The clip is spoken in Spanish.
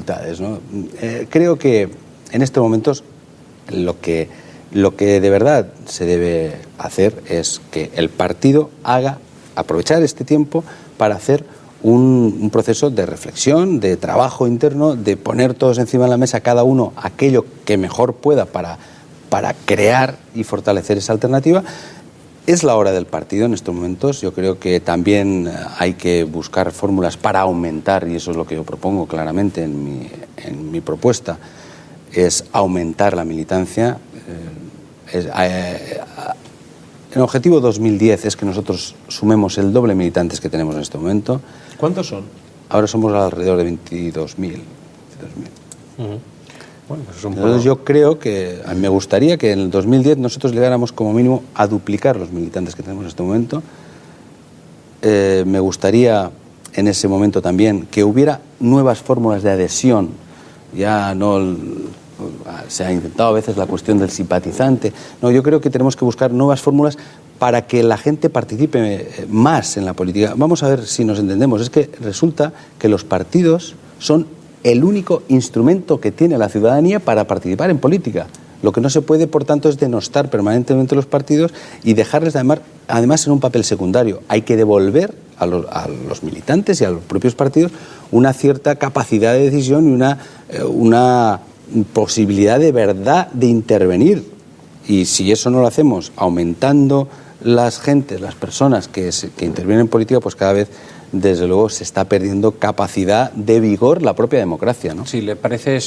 dificultades, ¿no? Creo que en estos momentos lo que de verdad se debe hacer es que el partido aprovechar este tiempo para hacer un proceso de reflexión, de trabajo interno, de poner todos encima de la mesa, cada uno aquello que mejor pueda para crear y fortalecer esa alternativa. Es la hora del partido en estos momentos. Yo creo que también hay que buscar fórmulas para aumentar, y eso es lo que yo propongo claramente en mi propuesta, es aumentar la militancia. El objetivo 2010 es que nosotros sumemos el doble de militantes que tenemos en este momento. ¿Cuántos son? Ahora somos alrededor de 22.000. Bueno, pues entonces yo creo que a mí me gustaría que en el 2010 nosotros llegáramos como mínimo a duplicar los militantes que tenemos en este momento. Me gustaría en ese momento también que hubiera nuevas fórmulas de adhesión. Ya no se ha intentado a veces la cuestión del simpatizante. No, yo creo que tenemos que buscar nuevas fórmulas para que la gente participe más en la política. Vamos a ver si nos entendemos. Es que resulta que los partidos son el único instrumento que tiene la ciudadanía para participar en política. Lo que no se puede, por tanto, es denostar permanentemente los partidos y dejarles además en un papel secundario. Hay que devolver a los militantes y a los propios partidos una cierta capacidad de decisión y una posibilidad de verdad de intervenir. Y si eso no lo hacemos aumentando las personas que intervienen en política, pues cada vez, desde luego, se está perdiendo capacidad de vigor la propia democracia, ¿no? Si le parece, señor